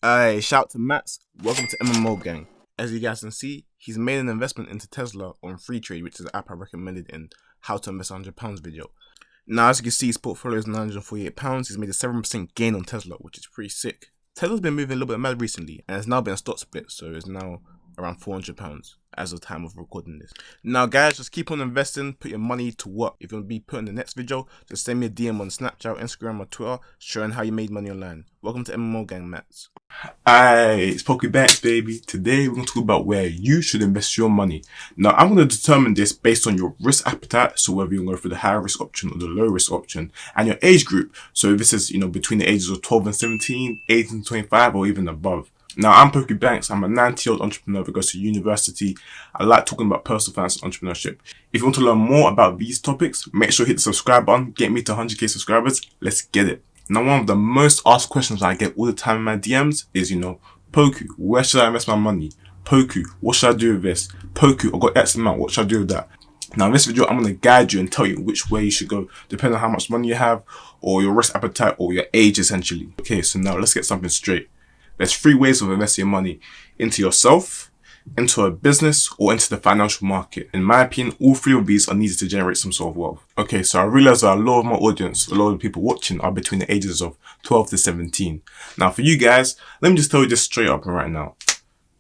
Shout to Mats. Welcome to MMO Gang. As you guys can see, he's made an investment into Tesla on Free Trade, which is the app I recommended in How to Invest £100 video. Now, as you can see, his portfolio is £948. He's made a 7% gain on Tesla, which is pretty sick. Tesla's been moving a little bit mad recently, and it's now been a stock split, so it's now around £400 as of the time of recording this. Now guys, just keep on investing, put your money to work. If you want to be put in the next video, just send me a DM on Snapchat, Instagram or Twitter showing how you made money online. Welcome to MMO Gang, Mats. Hi, it's Poku Banks, baby. Today we're going to talk about where you should invest your money. Now I'm going to determine this based on your risk appetite, so whether you're going to go for the high risk option or the low risk option, and your age group. So if this is, between the ages of 12 and 17, 18 to 25 or even above. Now, I'm Poku Banks. I'm a 90-year-old entrepreneur that goes to university. I like talking about personal finance and entrepreneurship. If you want to learn more about these topics, make sure you hit the subscribe button. Get me to 100k subscribers. Let's get it. Now, one of the most asked questions I get all the time in my DMs is, Poku, where should I invest my money? Poku, what should I do with this? Poku, I got X amount. What should I do with that? Now, in this video, I'm going to guide you and tell you which way you should go, depending on how much money you have, or your risk appetite, or your age, essentially. Okay, so now let's get something straight. There's 3 ways of investing your money: into yourself, into a business, or into the financial market. In my opinion, all 3 of these are needed to generate some sort of wealth. Okay, so I realize that a lot of my audience, a lot of the people watching are between the ages of 12 to 17. Now for you guys, let me just tell you this straight up right now.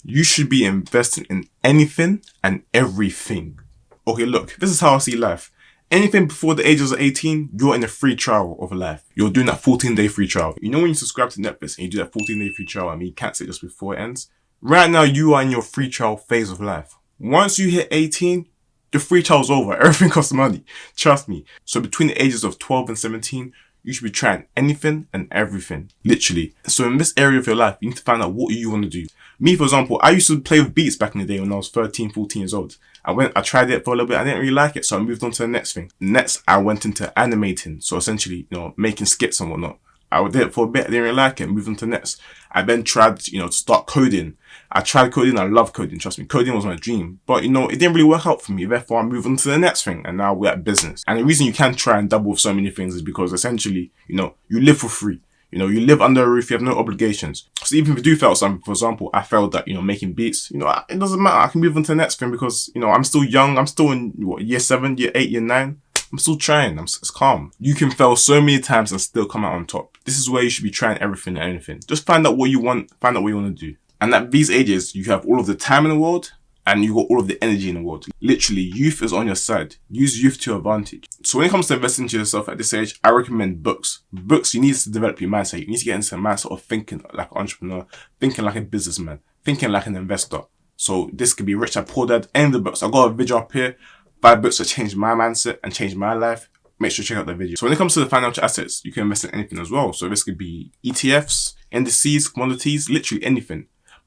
You should be investing in anything and everything. Okay, look, this is how I see life. Anything before the ages of 18, you're in a free trial of life. You're doing that 14-day free trial. You know when you subscribe to Netflix and you do that 14-day free trial and you cancel it just before it ends? Right now, you are in your free trial phase of life. Once you hit 18, the free trial's over. Everything costs money. Trust me. So between the ages of 12 and 17, you should be trying anything and everything. Literally. So in this area of your life, you need to find out what you want to do. Me, for example, I used to play with beats back in the day when I was 13, 14 years old. I tried it for a little bit. I didn't really like it. So I moved on to the next thing. Next, I went into animating. So essentially, making skits and whatnot. I did it for a bit. I didn't really like it. Moved on to the next. I then tried, to start coding. I tried coding. I love coding. Trust me. Coding was my dream. But, it didn't really work out for me. Therefore, I moved on to the next thing. And now we're at business. And the reason you can try and double with so many things is because essentially, you live for free. You live under a roof, you have no obligations. So even if you do fail something, for example, I failed at, making beats, it doesn't matter. I can move on to the next thing because, I'm still young. I'm still in, year 7, year 8, year 9. I'm still trying. It's calm. You can fail so many times and still come out on top. This is where you should be trying everything and anything. Just find out what you want, find out what you want to do. And at these ages, you have all of the time in the world and you got all of the energy in the world. Literally, youth is on your side. Use youth to your advantage. So when it comes to investing into yourself at this age, I recommend books. Books, you need to develop your mindset. You need to get into the mindset of thinking like an entrepreneur, thinking like a businessman, thinking like an investor. So this could be Rich Dad Poor Dad, any of the books. I've got a video up here, 5 books that changed my mindset and changed my life. Make sure to check out the video. So when it comes to the financial assets, you can invest in anything as well. So this could be ETFs, indices, commodities, literally anything.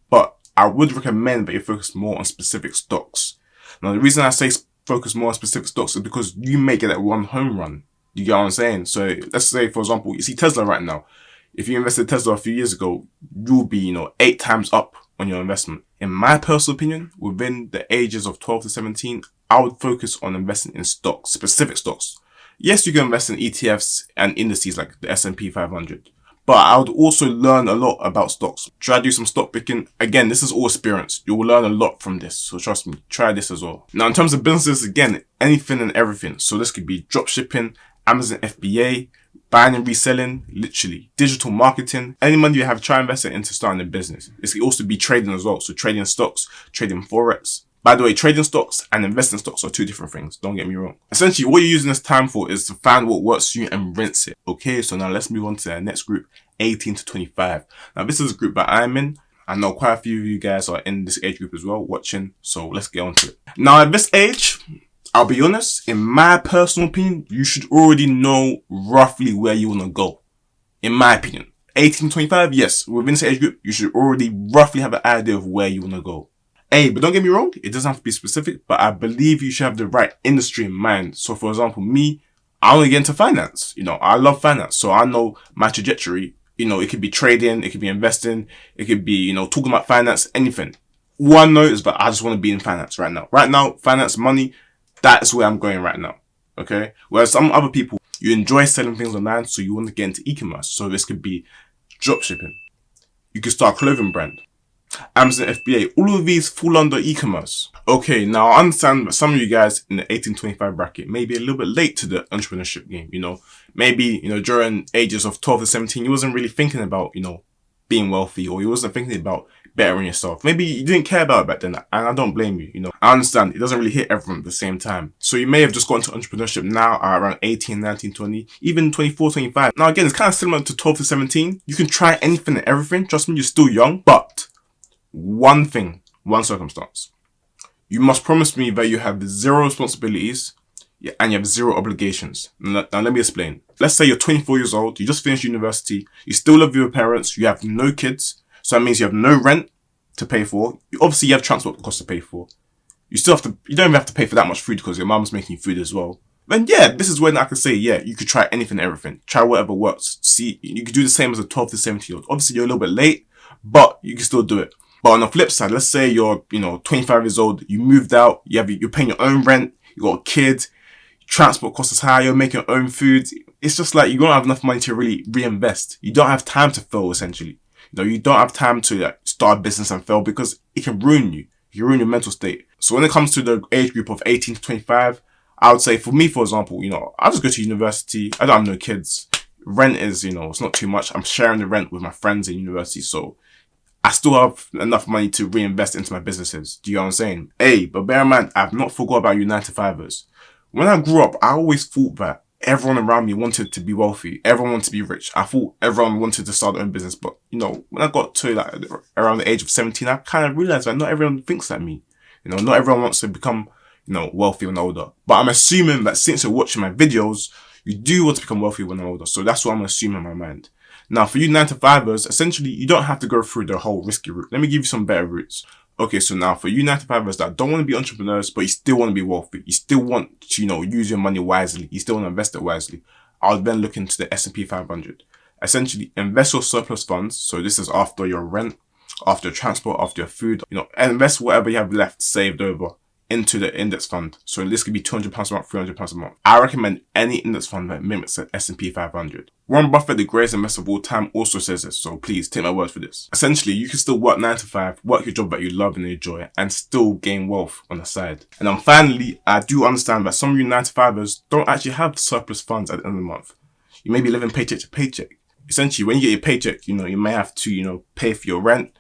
But I would recommend that you focus more on specific stocks. Now, the reason I say focus more on specific stocks is because you may get that one home run. You get what I'm saying? So let's say, for example, you see Tesla right now. If you invested in Tesla a few years ago, you'll be, 8 times up on your investment. In my personal opinion, within the ages of 12 to 17, I would focus on investing in stocks, specific stocks. Yes, you can invest in ETFs and indices like the S&P 500. But I would also learn a lot about stocks. Try to do some stock picking. Again, this is all experience. You will learn a lot from this. So trust me, try this as well. Now, in terms of businesses, again, anything and everything. So this could be drop shipping, Amazon FBA, buying and reselling, literally, digital marketing. Any money you have, try invest it into starting a business. This could also be trading as well. So trading stocks, trading forex. By the way, trading stocks and investing stocks are 2 different things. Don't get me wrong. Essentially, what you're using this time for is to find what works for you and rinse it. Okay, so now let's move on to the next group, 18 to 25. Now, this is a group that I'm in. I know quite a few of you guys are in this age group as well, watching. So let's get on to it. Now, at this age, I'll be honest, in my personal opinion, you should already know roughly where you want to go. In my opinion, 18 to 25, yes, within this age group, you should already roughly have an idea of where you want to go. Hey, but don't get me wrong, it doesn't have to be specific, but I believe you should have the right industry in mind. So for example, me, I want to get into finance. I love finance. So I know my trajectory. It could be trading, it could be investing, it could be, talking about finance, anything. One note is that I just want to be in finance right now. Right now, finance, money, that's where I'm going right now. Okay? Whereas some other people, you enjoy selling things online, so you want to get into e-commerce. So this could be drop shipping. You can start a clothing brand. Amazon FBA, all of these fall under e-commerce. Okay, now I understand that some of you guys in the 18-25 bracket may be a little bit late to the entrepreneurship game, Maybe, during ages of 12 to 17, you wasn't really thinking about, being wealthy, or you wasn't thinking about bettering yourself. Maybe you didn't care about it back then, and I don't blame you, I understand it doesn't really hit everyone at the same time. So you may have just got into entrepreneurship now at around 18, 19, 20, even 24, 25. Now again, it's kind of similar to 12 to 17. You can try anything and everything. Trust me, you're still young, but one circumstance. You must promise me that you have zero responsibilities and you have zero obligations. Now let me explain. Let's say you're 24 years old, you just finished university, you still live with your parents, you have no kids, so that means you have no rent to pay for. Obviously, you have transport costs to pay for. You don't even have to pay for that much food because your mom's making food as well. Then yeah, this is when I can say, yeah, you could try anything and everything. Try whatever works. See, you could do the same as a 12 to 17 year old. Obviously, you're a little bit late, but you can still do it. But on the flip side, let's say you're, 25 years old, you moved out, you're paying your own rent, you got a kid, transport costs is high, you're making your own food. It's just like you don't have enough money to really reinvest. You don't have time to fail, essentially. You don't have time to start a business and fail because it can ruin you. It can ruin your mental state. So when it comes to the age group of 18 to 25, I would say for me, for example, I'll just go to university. I don't have no kids. Rent is, it's not too much. I'm sharing the rent with my friends in university. So I still have enough money to reinvest into my businesses. Do you know what I'm saying? Hey, but bear in mind, I've not forgot about you 9-to-5ers. When I grew up, I always thought that everyone around me wanted to be wealthy. Everyone wanted to be rich. I thought everyone wanted to start their own business. But, when I got to around the age of 17, I kind of realized that not everyone thinks like me. Not everyone wants to become, wealthy when older. But I'm assuming that since you're watching my videos, you do want to become wealthy when older. So that's what I'm assuming in my mind. Now, for you 9-to-5ers, essentially, you don't have to go through the whole risky route. Let me give you some better routes. Okay, so now for you 9-to-5ers that don't want to be entrepreneurs, but you still want to be wealthy, you still want to, use your money wisely, you still want to invest it wisely, I'll then look into the S&P 500. Essentially, invest your surplus funds. So this is after your rent, after your transport, after your food, and invest whatever you have left saved over into the index fund. So this could be £200 a month, £300 a month. I recommend any index fund that mimics the S&P 500. Warren Buffett, the greatest investor of all time, also says this, so please take my word for this. Essentially, you can still work 9 to 5, work your job that you love and enjoy, and still gain wealth on the side. And then finally, I do understand that some of you 9-to-5ers don't actually have surplus funds at the end of the month. You may be living paycheck to paycheck. Essentially, when you get your paycheck, you may have to, pay for your rent,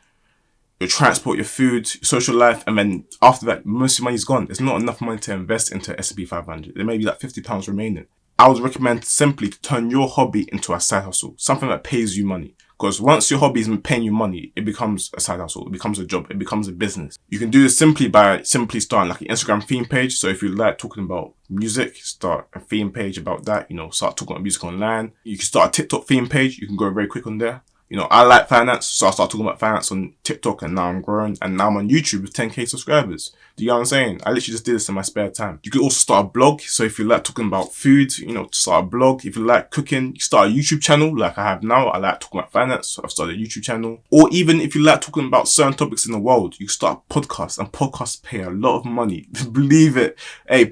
your transport, your food, your social life, and then after that, most of your money's gone. There's not enough money to invest into S&P 500. There may be like £50 remaining. I would recommend simply to turn your hobby into a side hustle, something that pays you money. Because once your hobby is paying you money, it becomes a side hustle, it becomes a job, it becomes a business. You can do this simply by starting like an Instagram theme page. So if you like talking about music, start a theme page about that, start talking about music online. You can start a TikTok theme page, you can go very quick on there. I like finance, so I started talking about finance on TikTok, and now I'm growing, and now I'm on YouTube with 10k subscribers. Do you know what I'm saying? I literally just did this in my spare time. You could also start a blog, so if you like talking about food, start a blog. If you like cooking, you start a YouTube channel like I have now. I like talking about finance, so I've started a YouTube channel. Or even if you like talking about certain topics in the world, you can start a podcast, and podcasts pay a lot of money. Believe it. Hey,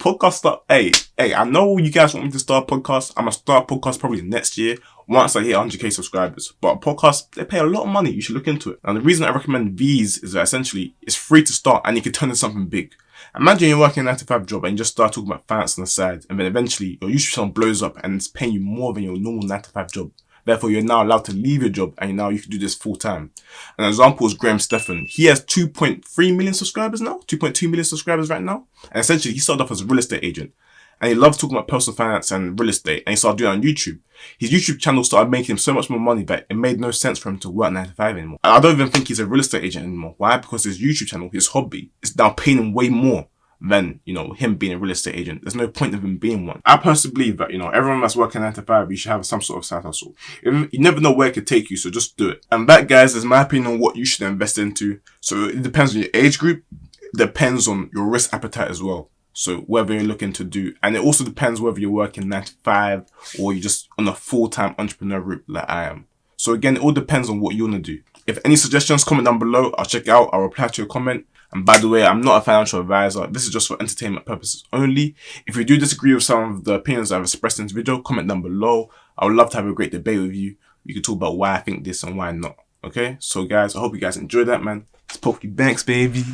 I know you guys want me to start a podcast. I'm gonna start a podcast probably next year, once I hit 100k subscribers. But podcasts, they pay a lot of money. You should look into it. And the reason I recommend these is that essentially it's free to start and you can turn into something big. Imagine you're working a 9-to-5 job and you just start talking about finance on the side, and then eventually your YouTube channel blows up and it's paying you more than your normal 9-to-5 job. Therefore, you're now allowed to leave your job and now you can do this full time. An example is Graham Stephan. He has 2.3 million subscribers now, 2.2 million subscribers right now. And essentially, he started off as a real estate agent. And he loves talking about personal finance and real estate. And he started doing it on YouTube. His YouTube channel started making him so much more money that it made no sense for him to work 9 to 5 anymore. And I don't even think he's a real estate agent anymore. Why? Because his YouTube channel, his hobby, is now paying him way more than, him being a real estate agent. There's no point of him being one. I personally believe that, everyone that's working 9 to 5, you should have some sort of side hustle. You never know where it could take you, so just do it. And that, guys, is my opinion on what you should invest into. So it depends on your age group. Depends on your risk appetite as well. So whether you're looking to do, and it also depends whether you're working 9 to 5 or you're just on a full-time entrepreneur route like I am. So again, it all depends on what you want to do. If any suggestions, comment down below. I'll check it out. I'll reply to your comment. And by the way, I'm not a financial advisor. This is just for entertainment purposes only. If you do disagree with some of the opinions I've expressed in this video, comment down below. I would love to have a great debate with you. We can talk about why I think this and why not. Okay, so guys, I hope you guys enjoyed that, man. It's Poku Banks, baby.